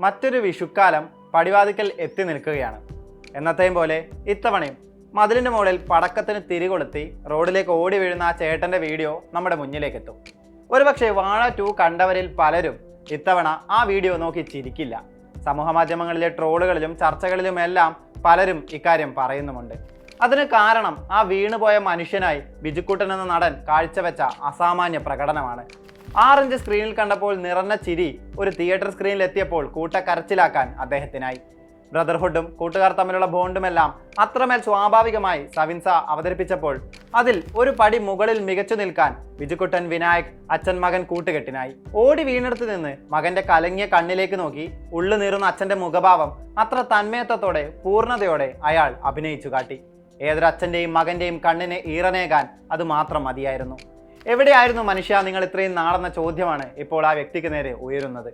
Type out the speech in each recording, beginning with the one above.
മറ്റൊരു വിഷുക്കാലം പടിവാതിക്കൽ എത്തി നിൽക്കുകയാണ്. എന്നത്തെയും പോലെ ഇത്തവണയും മതിലിൻ്റെ മുകളിൽ പടക്കത്തിന് തിരികൊളുത്തി റോഡിലേക്ക് ഓടി വീഴുന്ന ആ ചേട്ടൻ്റെ വീഡിയോ നമ്മുടെ മുന്നിലേക്ക് എത്തും. ഒരുപക്ഷെ വാഴ 2 കണ്ടവരിൽ പലരും ഇത്തവണ ആ വീഡിയോ നോക്കി ചിരിക്കില്ല. സമൂഹ മാധ്യമങ്ങളിലെ ട്രോളുകളിലും ചർച്ചകളിലുമെല്ലാം പലരും ഇക്കാര്യം പറയുന്നുമുണ്ട്. അതിന് കാരണം ആ വീണുപോയ മനുഷ്യനായി ബിജുക്കുട്ടൻ എന്ന നടൻ കാഴ്ചവെച്ച അസാമാന്യ പ്രകടനമാണ്. 6 ഇഞ്ച് സ്ക്രീനിൽ കണ്ടപ്പോൾ നിറഞ്ഞ ചിരി ഒരു തിയേറ്റർ സ്ക്രീനിൽ എത്തിയപ്പോൾ കൂട്ടക്കരച്ചിലാക്കാൻ അദ്ദേഹത്തിനായി. ബ്രദർഹുഡും കൂട്ടുകാർ തമ്മിലുള്ള ബോണ്ടുമെല്ലാം അത്രമേൽ സ്വാഭാവികമായി സവിൻസ അവതരിപ്പിച്ചപ്പോൾ അതിൽ ഒരു പടി മുകളിൽ മികച്ചു നിൽക്കാൻ ബിജുക്കുട്ടൻ, വിനായക്, അച്ഛൻ മകൻ കൂട്ടുകെട്ടിനായി. ഓടി വീണെടുത്ത് നിന്ന് മകന്റെ കലങ്ങിയ കണ്ണിലേക്ക് നോക്കി ഉള്ളു നീറുന്ന അച്ഛന്റെ മുഖഭാവം അത്ര തന്മയത്വത്തോടെ പൂർണ്ണതയോടെ അയാൾ അഭിനയിച്ചു കാട്ടി. ഏതൊരു അച്ഛൻ്റെയും മകന്റെയും കണ്ണിന് ഈറനേകാൻ അത് മാത്രം മതിയായിരുന്നു. എവിടെയായിരുന്നു മനുഷ്യ നിങ്ങൾ ഇത്രയും നാളെന്ന ചോദ്യമാണ് ഇപ്പോൾ ആ വ്യക്തിക്ക് നേരെ ഉയരുന്നത്.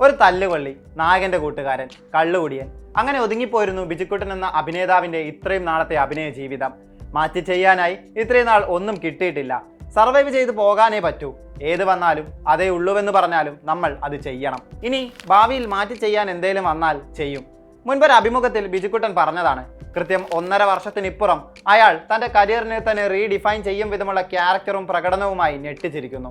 ഒരു തല്ലുകൊള്ളി, നായകന്റെ കൂട്ടുകാരൻ, കള്ളുകുടിയൻ, അങ്ങനെ ഒതുങ്ങിപ്പോയിരുന്നു ബിജുക്കുട്ടൻ എന്ന അഭിനേതാവിന്റെ ഇത്രയും നാളത്തെ അഭിനയ ജീവിതം. മാറ്റി ചെയ്യാനായി ഇത്രയും നാൾ ഒന്നും കിട്ടിയിട്ടില്ല. സർവൈവ് ചെയ്ത് പോകാനേ പറ്റൂ. ഏത് വന്നാലും അതേ ഉള്ളൂവെന്ന് പറഞ്ഞാലും നമ്മൾ അത് ചെയ്യണം. ഇനി ഭാവിയിൽ മാറ്റി ചെയ്യാൻ എന്തേലും വന്നാൽ ചെയ്യും. മുൻപൊരു അഭിമുഖത്തിൽ ബിജുക്കുട്ടൻ പറഞ്ഞതാണ്, കൃത്യം 1.5 വർഷത്തിനിപ്പുറം അയാൾ തൻ്റെ കരിയറിനെ തന്നെ റീഡിഫൈൻ ചെയ്യും വിധമുള്ള ക്യാരക്ടറും പ്രകടനവുമായി ഞെട്ടിച്ചിരിക്കുന്നു.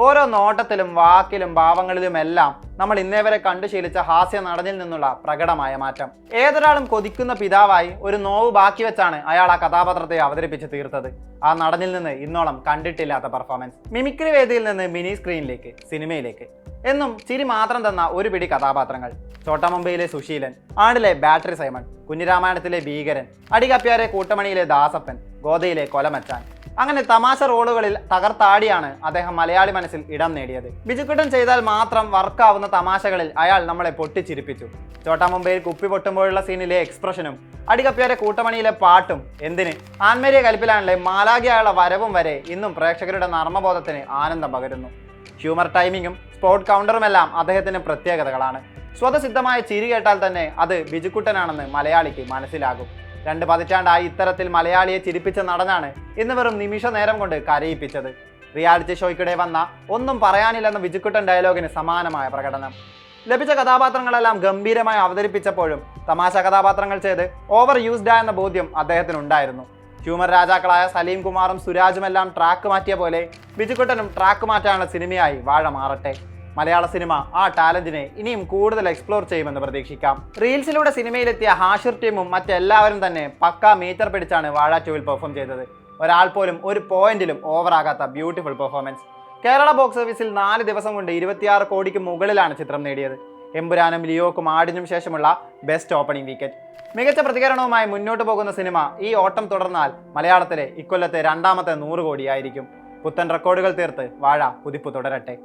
ഓരോ നോട്ടത്തിലും വാക്കിലും ഭാവങ്ങളിലുമെല്ലാം നമ്മൾ ഇന്നേ വരെ കണ്ടു ശീലിച്ച ഹാസ്യ നടനിൽ നിന്നുള്ള പ്രകടമായ മാറ്റം. ഏതൊരാളും കൊതിക്കുന്ന പിതാവായി ഒരു നോവ് ബാക്കി വെച്ചാണ് അയാൾ ആ കഥാപാത്രത്തെ അവതരിപ്പിച്ച് തീർത്തത്. ആ നടനിൽ നിന്ന് ഇന്നോളം കണ്ടിട്ടില്ലാത്ത പെർഫോമൻസ്. മിമിക്രി വേദിയിൽ നിന്ന് മിനി സ്ക്രീനിലേക്ക്, സിനിമയിലേക്ക് എന്നും ചിരി മാത്രം തന്ന ഒരു പിടി കഥാപാത്രങ്ങൾ. ചോട്ടാ മുംബൈയിലെ സുശീലൻ, ആടിലെ ബാറ്ററി സൈമൺ, കുഞ്ഞിരാമായണത്തിലെ ഭീകരൻ, അടികപ്പ്യാരെ കൂട്ടമണിയിലെ ദാസപ്പൻ, ഗോദയിലെ കൊലമച്ചാൻ, അങ്ങനെ തമാശ റോളുകളിൽ തകർത്താടിയാണ് അദ്ദേഹം മലയാളി മനസ്സിൽ ഇടം നേടിയത്. ബിജുക്കുട്ടൻ ചെയ്താൽ മാത്രം വർക്കാവുന്ന തമാശകളിൽ അയാൾ നമ്മളെ പൊട്ടിച്ചിരിപ്പിച്ചു. ചോട്ടാ മുംബൈയിൽ കുപ്പി പൊട്ടുമ്പോഴുള്ള സീനിലെ എക്സ്പ്രഷനും അടികപ്പ്യാരെ കൂട്ടമണിയിലെ പാട്ടും, എന്തിന് ആൻമേരിയ കലിപ്പിലാണിലെ മാലാഖിയായുള്ള വരവും വരെ ഇന്നും പ്രേക്ഷകരുടെ നർമ്മബോധത്തിന് ആനന്ദം പകരുന്നു. ഹ്യൂമർ ടൈമിങ്ങും സ്പോട്ട് കൗണ്ടറുമെല്ലാം അദ്ദേഹത്തിന് പ്രത്യേകതകളാണ്. സ്വതസിദ്ധമായ ചിരി കേട്ടാൽ തന്നെ അത് ബിജുക്കുട്ടനാണെന്ന് മലയാളിക്ക് മനസ്സിലാകും. 2 പതിറ്റാണ്ടായി ഇത്തരത്തിൽ മലയാളിയെ ചിരിപ്പിച്ച നടനാണ് ഇന്ന് വെറും നിമിഷ നേരം കൊണ്ട് കരയിപ്പിച്ചത്. റിയാലിറ്റി ഷോയ്ക്കിടെ വന്ന ഒന്നും പറയാനില്ലെന്ന ബിജുക്കുട്ടൻ ഡയലോഗിന് സമാനമായ പ്രകടനം. ലഭിച്ച കഥാപാത്രങ്ങളെല്ലാം ഗംഭീരമായി അവതരിപ്പിച്ചപ്പോഴും തമാശ കഥാപാത്രങ്ങൾ ചെയ്ത് ഓവർ യൂസ്ഡ് എന്ന ബോധ്യം അദ്ദേഹത്തിനുണ്ടായിരുന്നു. ഹ്യൂമർ രാജാക്കളായ സലീം കുമാറും സുരാജുമെല്ലാം ട്രാക്ക് മാറ്റിയ പോലെ ബിജുക്കുട്ടനും ട്രാക്ക് മാറ്റാനുള്ള സിനിമയായി വാഴ മാറട്ടെ. മലയാള സിനിമ ആ ടാലന്റിനെ ഇനിയും കൂടുതൽ എക്സ്പ്ലോർ ചെയ്യുമെന്ന് പ്രതീക്ഷിക്കാം. റീൽസിലൂടെ സിനിമയിലെത്തിയ ഹാഷിർ ടീമും മറ്റെല്ലാവരും തന്നെ പക്കാ മീറ്റർ പിടിച്ചാണ് വാഴ 2-ൽ പെർഫോം ചെയ്തത്. ഒരാൾ പോലും ഒരു പോയിന്റിലും ഓവറാകാത്ത ബ്യൂട്ടിഫുൾ പെർഫോമൻസ്. കേരള ബോക്സ് ഓഫീസിൽ 4 ദിവസം കൊണ്ട് 26 കോടിക്ക് മുകളിലാണ് ചിത്രം നേടിയത്. എമ്പുരാനും ലിയോക്കും ആടിനും ശേഷമുള്ള ബെസ്റ്റ് ഓപ്പണിംഗ് വീക്കെൻഡ്. മികച്ച പ്രതികരണവുമായി മുന്നോട്ട് പോകുന്ന സിനിമ ഈ ഓട്ടം തുടർന്നാൽ മലയാളത്തിലെ ഇക്കൊല്ലത്തെ 2ാമത്തെ 100 കോടിയായിരിക്കും. പുത്തൻ റെക്കോർഡുകൾ തീർത്ത് വാഴ കുതിപ്പ് തുടരട്ടെ.